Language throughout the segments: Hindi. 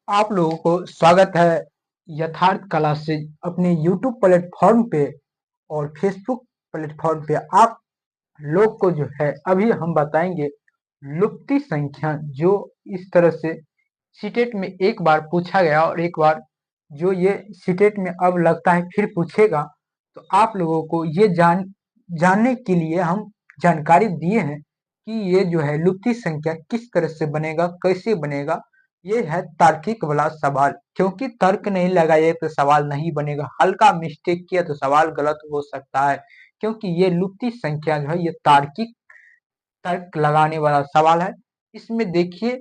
आप लोगों को स्वागत है यथार्थ क्लासेज अपने यूट्यूब प्लेटफॉर्म पे और फेसबुक प्लेटफॉर्म पे। आप लोग को जो है अभी हम बताएंगे लुप्ति संख्या, जो इस तरह से सीटेट में एक बार पूछा गया और एक बार जो ये सीटेट में अब लगता है फिर पूछेगा। तो आप लोगों को ये जानने के लिए हम जानकारी दिए हैं कि ये जो है लुप्ति संख्या किस तरह से बनेगा, कैसे बनेगा। ये है तार्किक वाला सवाल, क्योंकि तर्क नहीं लगाए तो सवाल नहीं बनेगा। हल्का मिस्टेक किया तो सवाल गलत हो सकता है, क्योंकि ये लुप्ति संख्या जो है ये तार्किक तर्क लगाने वाला सवाल है। इसमें देखिए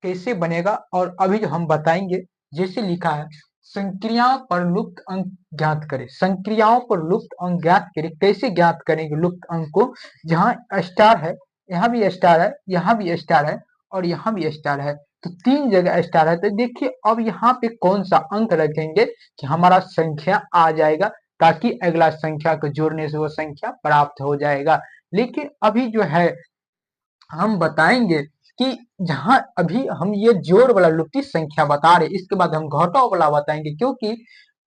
कैसे बनेगा और अभी जो हम बताएंगे। जैसे लिखा है, संक्रियाओं पर लुप्त अंक ज्ञात करें। संक्रियाओं पर लुप्त अंक ज्ञात करें। कैसे ज्ञात करेंगे लुप्त अंक को? जहाँ स्टार है, यहाँ भी स्टार है, यहाँ भी स्टार है और यहाँ भी स्टार है, तो तीन जगह स्टार है। तो देखिए अब यहाँ पे कौन सा अंक रखेंगे कि हमारा संख्या आ जाएगा, ताकि अगला संख्या को जोड़ने से वो संख्या प्राप्त हो जाएगा। लेकिन अभी जो है हम बताएंगे कि जहां अभी हम ये जोड़ वाला लुप्ति संख्या बता रहे, इसके बाद हम घटाव वाला बताएंगे, क्योंकि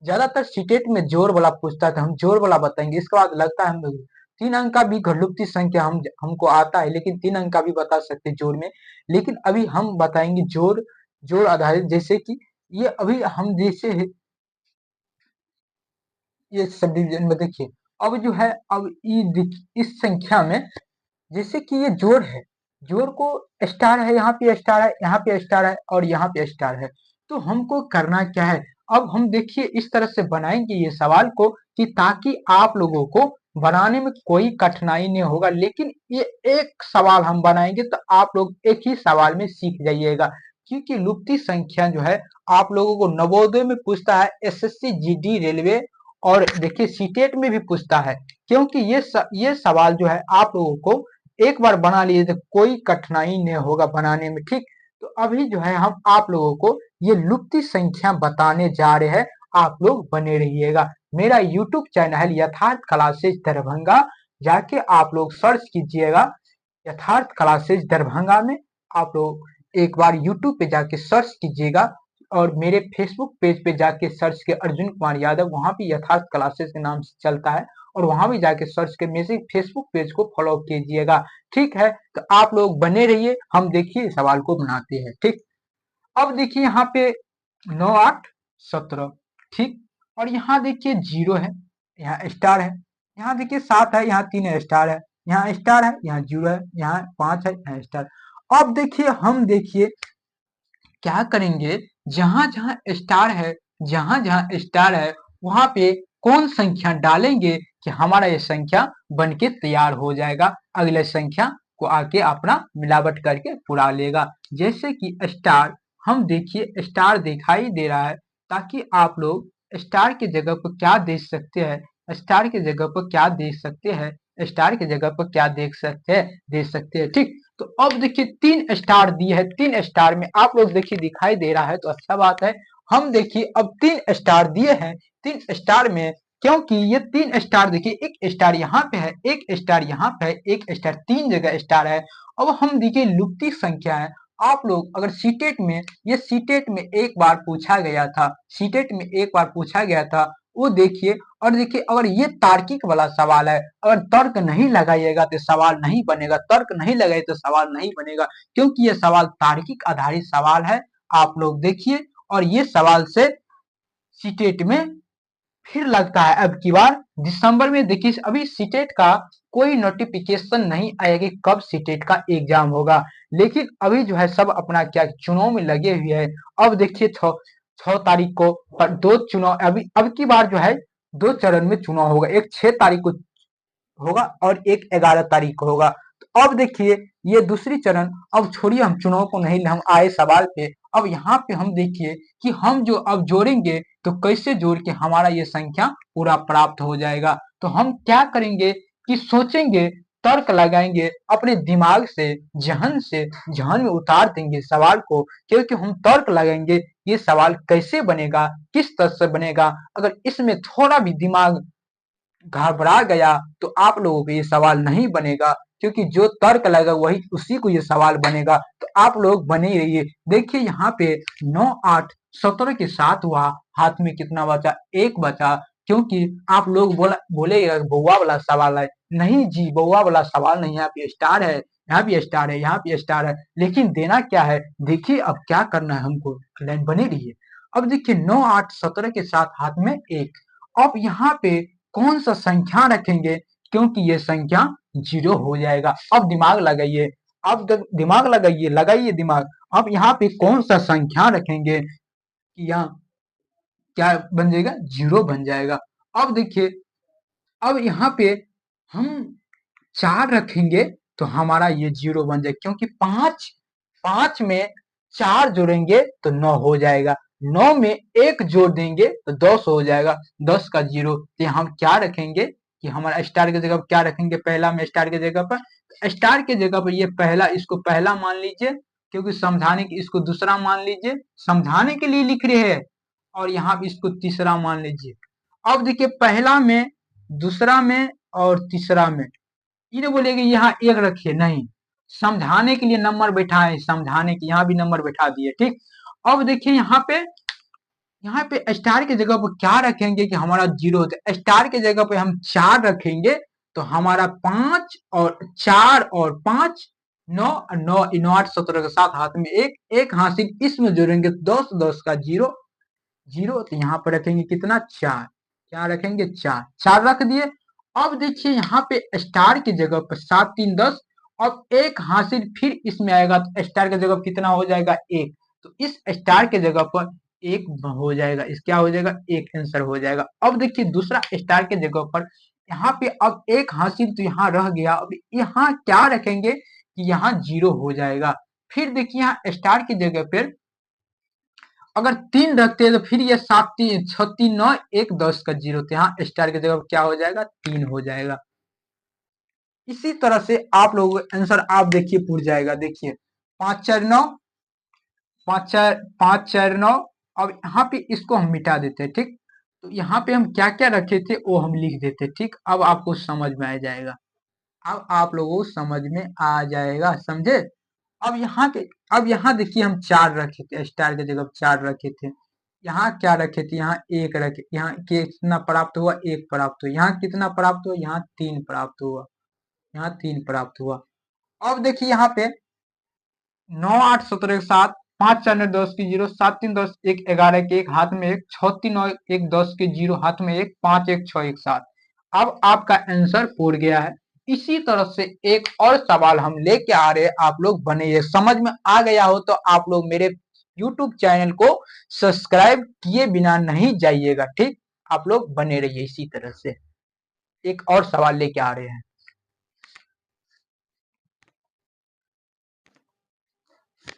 ज्यादातर सीटेट में जोड़ वाला पूछता है तो हम जोड़ वाला बताएंगे। इसके बाद लगता है हम तीन अंक का भी लुप्ति संख्या हमको आता है, लेकिन तीन अंक का भी बता सकते हैं जोड़ में। लेकिन अभी हम बताएंगे जोड़ जोड़ आधारित। जैसे कि ये अभी हम जैसे ये सब डिवीजन में देखिए, अब जो है अब इस संख्या में जैसे कि ये जोड़ है, जोड़ को स्टार है, यहाँ पे स्टार है, यहाँ पे स्टार है और यहाँ पे स्टार है। तो हमको करना क्या है? अब हम देखिए इस तरह से बनाएंगे ये सवाल को कि ताकि आप लोगों को बनाने में कोई कठिनाई नहीं होगा। लेकिन ये एक सवाल हम बनाएंगे तो आप लोग एक ही सवाल में सीख जाइएगा, क्योंकि लुप्ती संख्या जो है आप लोगों को नवोदय में पूछता है, एसएससी जीडी रेलवे और देखिए सीटेट में भी पूछता है। क्योंकि ये सवाल जो है आप लोगों को एक बार बना लिए तो कोई कठिनाई नहीं होगा बनाने में, ठीक। तो अभी जो है हम आप लोगों को ये लुप्ती संख्या बताने जा रहे हैं। आप लोग बने रहिएगा। मेरा यूट्यूब चैनल है यथार्थ क्लासेज दरभंगा, जाके आप लोग सर्च कीजिएगा यथार्थ क्लासेज दरभंगा में। आप लोग एक बार यूट्यूब पे जाके सर्च कीजिएगा और मेरे फेसबुक पेज पे जाके सर्च के अर्जुन कुमार यादव, वहां भी यथार्थ क्लासेस के नाम से चलता है, और वहां भी जाके सर्च के मेरे फेसबुक पेज को फॉलो कीजिएगा। ठीक है, तो आप लोग बने रहिए, हम देखिए सवाल को बनाते हैं। ठीक, अब देखिए यहाँ पे 9 8 17, ठीक। और यहाँ देखिए 0 है, यहाँ स्टार है, यहाँ देखिए 7 है, यहाँ 3 स्टार है, यहाँ स्टार है, यहाँ 0 है, यहाँ 5 है, यहाँ स्टार। अब देखिए हम देखिए क्या करेंगे, जहां जहां स्टार है, जहां जहां स्टार है वहां पे कौन संख्या डालेंगे कि हमारा ये संख्या बन के तैयार हो जाएगा, अगले संख्या को आके अपना मिलावट करके पूरा लेगा। जैसे कि स्टार, हम देखिए स्टार दिखाई दे रहा है, ताकि आप लोग स्टार की जगह पर क्या देख सकते हैं, स्टार की जगह पर क्या देख सकते हैं, स्टार की जगह पर क्या देख सकते हैं, ठीक। तो अब देखिए 3 स्टार दिए है, 3 स्टार में आप लोग देखिए दिखाई दे रहा है तो अच्छा बात है। हम देखिए अब 3 स्टार दिए हैं, 3 स्टार में, क्योंकि ये 3 स्टार देखिए, एक स्टार यहाँ पे है, एक स्टार यहाँ पे है, एक स्टार, 3 जगह स्टार है। अब हम देखिए लुप्ती संख्या है। आप लोग अगर सीटेट में, ये सीटेट में एक बार पूछा गया था, सीटेट में एक बार पूछा गया था, वो देखिए। और देखिए अगर ये तार्किक वाला सवाल है, अगर तर्क नहीं लगाइएगा तो सवाल नहीं बनेगा, तर्क नहीं लगाए तो सवाल नहीं बनेगा, क्योंकि ये सवाल तार्किक आधारित सवाल है। आप लोग देखिए, और ये सवाल से सीटेट में फिर लगता है अब की बार दिसंबर में। देखिए अभी सीटेट का कोई नोटिफिकेशन नहीं आया कि कब सीटेट का एग्जाम होगा, लेकिन अभी जो है सब अपना क्या चुनाव में लगे हुए हैं। अब देखिए 6 तारीख को दो चुनाव, अभी अब की बार जो है 2 चरण में चुनाव होगा, एक 6 तारीख को होगा और एक 11 तारीख को होगा। तो अब देखिए ये दूसरी चरण, अब छोड़िए हम चुनाव को नहीं, हम आए सवाल पे। अब यहाँ पे हम देखिए कि हम जो अब जोड़ेंगे तो कैसे जोड़ के हमारा ये संख्या पूरा प्राप्त हो जाएगा। तो हम क्या करेंगे कि सोचेंगे, तर्क लगाएंगे, अपने दिमाग से, जहन में उतार देंगे सवाल को, क्योंकि हम तर्क लगाएंगे ये सवाल कैसे बनेगा, किस तरह से बनेगा। अगर इसमें थोड़ा भी दिमाग घबरा गया तो आप लोगों को ये सवाल नहीं बनेगा, क्योंकि जो तर्क लगेगा वही उसी को ये सवाल बनेगा। तो आप लोग बने ही रहिए। देखिए यहाँ पे 9, 8, 17 के साथ हुआ, हाथ में कितना बचा? 1 बचा। क्योंकि आप लोग बोलेगा बउआ वाला सवाल है। नहीं जी, बउआ वाला सवाल नहीं है, यहाँ पे स्टार है, यहाँ भी स्टार है, यहाँ भी स्टार है, लेकिन देना क्या है? देखिए अब क्या करना है हमको, लाइन बने रहिए। अब देखिए 9, 8, 17 के साथ हाथ में 1। अब यहाँ पे कौन सा संख्या रखेंगे? क्योंकि ये संख्या 0 हो जाएगा। अब दिमाग लगाइए, अब दिमाग लगाइए, लगाइए दिमाग। अब यहाँ पे कौन सा संख्या रखेंगे कि यहाँ क्या बन जाएगा? 0 बन जाएगा। अब देखिए, अब यहाँ पे हम 4 रखेंगे तो हमारा ये 0 बन जाएगा, क्योंकि 5 में 4 जोड़ेंगे तो 9 हो जाएगा। 9 में 1 जोड़ देंगे तो 10 हो जाएगा। 10 का 0। तो हम क्या रखेंगे कि हमारा स्टार की जगह क्या रखेंगे? पहला में स्टार की जगह पर, स्टार की जगह पर ये पहला, इसको पहला मान लीजिए, क्योंकि समझाने की, इसको दूसरा मान लीजिए, समझाने के लिए लिख रहे हैं। और यहाँ भी इसको तीसरा मान लीजिए। अब देखिए पहला में, दूसरा में और तीसरा में, ये बोलेगी यहाँ 1 रखिए, नहीं, समझाने के लिए नंबर बैठाए, समझाने के यहाँ भी नंबर बैठा दिए, ठीक। अब देखिए यहाँ पे स्टार की जगह पर क्या रखेंगे कि हमारा 0 हो जाए? स्टार की जगह पे हम 4 रखेंगे तो हमारा 5 और 4 और 5, 9, 9, 9, 8, 17 के साथ हाथ में 1, 1 हासिल इसमें जोड़ेंगे 10, 10 का 0, 0। तो यहाँ पर रखेंगे कितना? 4। क्या रखेंगे? 4, 4 रख दिए। अब देखिए यहाँ पे स्टार की जगह पर 7, 3, 10। अब 1 हासिल फिर इसमें आएगा तो स्टार की जगह पर कितना हो जाएगा? 1। तो इस स्टार की जगह पर 1 हो जाएगा, इस क्या हो जाएगा? 1 आंसर हो जाएगा। अब देखिए दूसरा स्टार की जगह पर यहाँ पे अब 1 हासिल तो यहाँ रह गया। अब यहाँ क्या रखेंगे कि यहाँ 0 हो जाएगा। फिर देखिए यहाँ स्टार की जगह पर अगर 3 रखते हैं तो फिर ये 7, 3, 6, 3, 9, 1, 10 का 0। तो यहाँ स्टार की जगह क्या हो जाएगा? 3 हो जाएगा। इसी तरह से आप लोगों का आंसर आप देखिए पूछ जाएगा। देखिए 5, 4, 9, 5, 4, 5, 4, 9। अब यहाँ पे इसको हम मिटा देते हैं, ठीक। तो यहाँ पे हम क्या क्या रखे थे वो हम लिख देते, ठीक। अब आपको समझ में आ जाएगा, अब आप लोगों को समझ में आ जाएगा, समझे। अब यहाँ पे, अब यहाँ देखिए हम 4 रखे थे, स्टार की जगह 4 रखे थे। यहाँ क्या रखे थे? यहाँ 1 रखे। यहाँ कितना प्राप्त हुआ? 1 प्राप्त हुआ। यहाँ कितना प्राप्त हुआ? यहाँ 3 प्राप्त हुआ। यहाँ 3 प्राप्त हुआ। अब देखिए यहाँ पे 9, 8, 17 के साथ 5, 4, 9, 10 की 0, 7, 3, 10, 1, 11 के 1 हाथ में 1, 6, 3, 9, 1, 10 के 0 हाथ में 1, 5, 1, 6, 1, 7। अब आपका आंसर पूर गया है। इसी तरह से एक और सवाल हम लेके आ रहे हैं, आप लोग बने। ये समझ में आ गया हो तो आप लोग मेरे YouTube चैनल को सब्सक्राइब किए बिना नहीं जाइएगा, ठीक। आप लोग बने रहिए इसी तरह से। एक और सवाल लेके आ रहे हैं।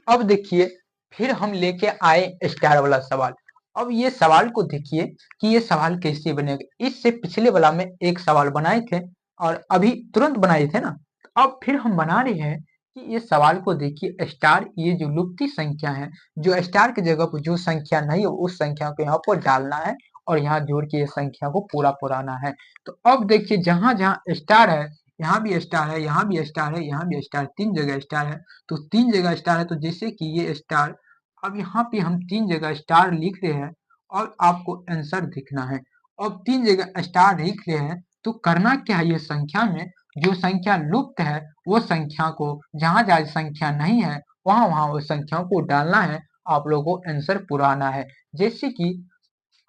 अब देखिए फिर हम लेके आए स्टार वाला सवाल। अब ये सवाल को देखिए कि ये सवाल कैसे बनेगा। इससे पिछले वाला में एक सवाल बनाए थे और अभी तुरंत बनाए थे ना। अब फिर हम बना रहे हैं कि ये सवाल को देखिए, स्टार, ये जो लुप्ती संख्या है, जो स्टार की जगह पर जो संख्या नहीं है उस संख्या को यहाँ पर डालना है और यहाँ जोड़ के इस संख्या को पूरा पुराना है। तो अब देखिए जहां जहां स्टार है, यहाँ भी स्टार है, यहाँ भी स्टार है, यहाँ भी स्टार, 3 जगह स्टार है। तो 3 जगह स्टार है, तो जैसे कि ये स्टार, अब यहाँ पे हम 3 जगह स्टार लिख रहे हैं और आपको आंसर दिखना है। अब 3 जगह स्टार लिख रहे हैं तो करना क्या है? ये संख्या में जो संख्या लुप्त है वो संख्या को, जहां जहां संख्या नहीं है वहां वहां उस संख्या को डालना है। आप लोगों को आंसर पुराना है। जैसे कि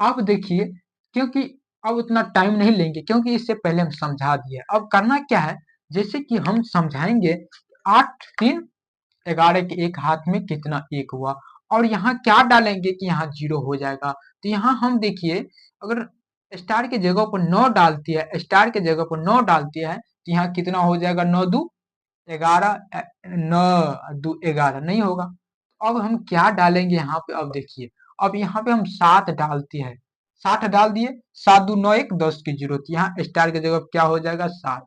अब देखिए, क्योंकि अब उतना टाइम नहीं लेंगे, क्योंकि इससे पहले हम समझा दिए। अब करना क्या है? जैसे कि हम समझाएंगे 8, 3, 11 के 1 हाथ में कितना? 1 हुआ। और यहाँ क्या डालेंगे कि यहाँ 0 हो जाएगा। तो यहाँ हम देखिए, अगर स्टार की जगह पर 9 डालती है, स्टार की जगह पर 9 डालती है तो यहाँ कितना हो जाएगा? 9 2 11, 9 2 11 नहीं होगा। अब हम क्या डालेंगे यहाँ पे? अब देखिए, अब यहाँ पे हम 7 डालते हैं, 7 डाल दिए, 7 2 9 1 10 की 0। यहाँ स्टार की जगह क्या हो जाएगा? 7।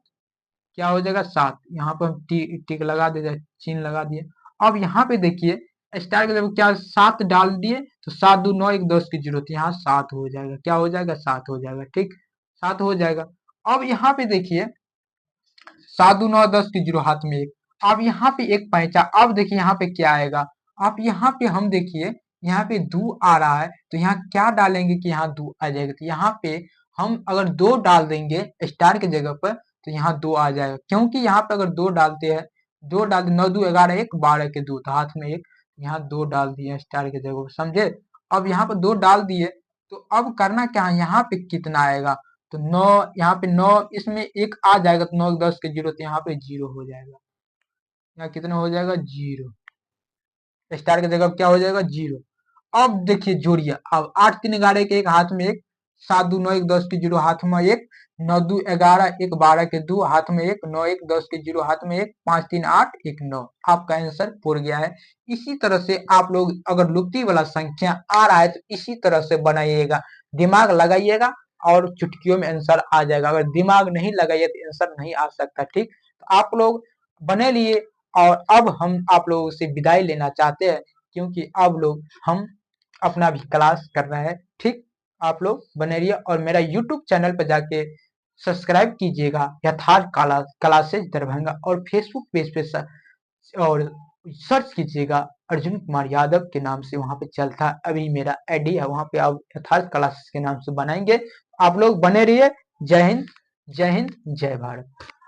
क्या हो जाएगा? 7। यहाँ पर हम टिक लगा देते, चिन्ह लगा दिए। अब यहाँ पे देखिए स्टार की जगह क्या 7 डाल दिए, तो 7 2 9 1 10 की 0। यहाँ 7 हो जाएगा। क्या हो जाएगा? 7 हो जाएगा, ठीक, 7 हो जाएगा। अब यहाँ पे देखिए 7 2 9 10 के 0 हाथ में 1। अब यहाँ पे एक पैंचा, अब देखिए यहाँ पे क्या आएगा, अब यहाँ पे हम देखिए यहाँ पे 2 आ रहा है, तो यहाँ क्या डालेंगे कि यहाँ 2 आ जाएगा, तो यहाँ पे हम अगर 2 डाल देंगे स्टार के जगह पर तो यहाँ 2 आ जाएगा, क्योंकि यहाँ पे अगर 2 डालते हैं, 2 डाल 9 2 11 1 12 के 2, तो हाथ में 1, यहाँ 2 डाल दिए स्टार के जगह पर, समझे। अब यहाँ पर 2 डाल दिए, तो अब करना क्या है, यहाँ पे कितना आएगा, तो 9, यहाँ पे 9, इसमें 1 आ जाएगा, तो 9 10 के 0, तो यहाँ पे 0 हो जाएगा, यहाँ कितना हो जाएगा 0, स्टार की जगह क्या हो जाएगा 0। अब देखिए जोड़िए, अब 8 3 11 के 1 हाथ में 1, 7 2 9 1 10 के 0 हाथ में 1, 9 2 11 1 12 के 2 हाथ में 1, 9 1 10 के 0 हाथ में 1, 5 3 8 1 9, आपका आंसर पूर गया है। इसी तरह से आप लोग अगर लुप्ती वाला संख्या आ रहा है तो इसी तरह से बनाइएगा, दिमाग लगाइएगा और चुटकियों में आंसर आ जाएगा, अगर दिमाग नहीं लगाइए तो आंसर नहीं आ सकता, ठीक। तो आप लोग बने लिए, और अब हम आप लोगों से विदाई लेना चाहते हैं, क्योंकि अब लोग हम अपना भी क्लास कर रहे हैं, ठीक। आप लोग बने रहिए और मेरा यूट्यूब चैनल पर जाके सब्सक्राइब कीजिएगा, यथार्थ क्लासेज दरभंगा, और फेसबुक पेज पे और सर्च कीजिएगा अर्जुन कुमार यादव के नाम से, वहां पे चलता है, अभी मेरा आईडी है, वहां पे आप यथार्थ क्लासेस के नाम से बनाएंगे। आप लोग बने रहिए। जय हिंद, जय हिंद, जय भारत।